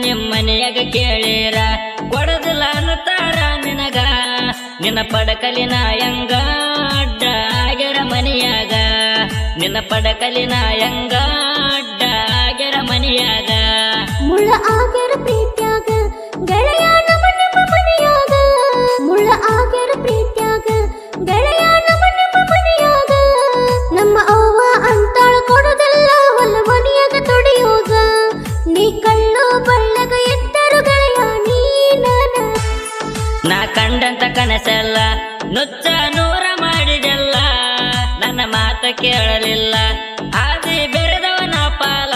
ನಿಮ್ಮನೆಯಾಗ ಕೇಳಿರ ಕೊಡದಿಲ್ಲ ಅನ್ನತಾರ ನಿನಗ ನಿನ್ನ ಪಡಕಲಿನ ಯಂಗ ಅಡ್ಡ ಆಗ್ಯಾರ ಮನೆಯಾಗ ನಿನ್ನ ಪಡಕಲಿನ ಯಂಗ ಅಡ್ಡ ಆಗ್ಯಾರ ಮನೆಯಾಗ ಮುಳ್ಳ ಆಗ್ಯಾರ ಪ್ರೀತ್ಯಾಗ ಗೆಳೆಯ ನಮ್ಮ ಮನೆಯಾಗ ಮುಳ್ಳ ಆಗ್ಯಾರ ಪ್ರೀತ್ಯಾಗ ಗೆಳೆಯ ನಮ್ಮ ಮನೆಯಾಗ ನಮ್ಮ ಅವ್ವ ಅಂತಾಳ ಕೊಡುದಲ್ಲ ಹೊಲ ಮನೆಯಾಗ ತೊಡಿಯೋಗ ನೀ ಕಳ್ಳು ಬಳ್ಳಗ ಎತ್ತರು ಗೆಳೆಯ ನೀ ನಾ ಕಂಡಂತ ಕನಸಲ್ಲ ನುಚ್ಚ ನೂರ ಮಾಡಿದೆಲ್ಲ ನನ್ನ ಮಾತ ಕೇಳಲಿಲ್ಲ ಆದಿ ಬೆರೆದವನ ಪಾಲ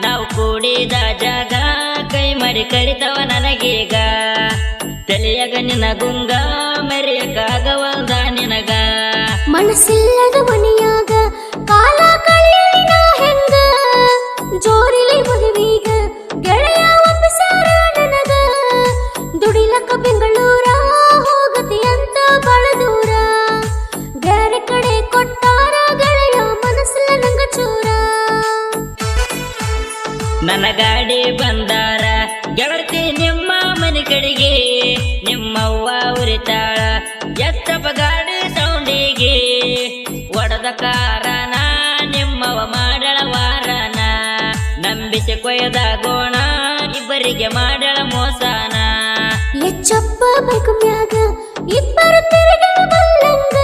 ನಾವು ಕೂಡಿದ ಜಾಗ ಕೈ ಮಾಡಿ ಕರಿತವ ನನಗೀಗ ತಲೆಯಾಗ ನಿನ್ನ ಗುಂಗ ಮೆರೆಯಕ್ಕಾಗವಲ್ದ ನಿನಗ ಮನಸ್ಸಿಲ್ಲದ ಮನೆಯಾಗ ಕಾಲ ಕಳೆಯಲಿ ನಾ ಹೆಂಗ ಜೋರಿಲಿ ಮದುವೀಗ ಗೆಳೆಯ ಒಪ್ಪಿಸಾರ ನನಗ ದುಡಿಲಕ್ಕ ಬೆಂಗಳೂರ ಹೋಗತಿ ಅಂತ ಬಳ ದೂರ ಬೇರೆ ಕಡೆ ಕೊಟ್ಟಾರ ಗೆಳೆಯ ಮನಸ್ಸಿಲ್ಲ ನಂಗ ಚೂರ ನನ್ನ ಗಾಡಿ ಬಂದಾರ ಗೆಳತಿ ನಿಮ್ಮ ಮನೆ ಕಡೆಗೆ ನಿಮ್ಮವ್ವ ಉರಿತಾಳ ಎತ್ತಪ್ಪ ಗಾಡಿ ಸೌಂಡಿಗೆ ಒಡದ ಕಾರಣ ನಿಮ್ಮವ ಮಾಡಳ ವಾರನ ನಂಬಿಸಿ ಕೊಯ್ದ ಗೋಣ ಇಬ್ಬರಿಗೆ ಮಾಡಳ ಮೋಸನ ಎಚ್ಚಪ್ಪ ಬೈಕು ಮ್ಯಾಗ ಇಬ್ಬರು ತಿರುಗಲು ಬಲ್ಲಂಗ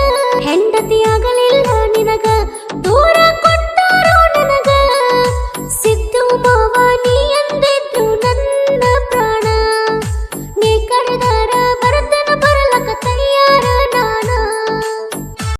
ಹೆಂಡತಿ ಆಗಲಿಲ್ಲ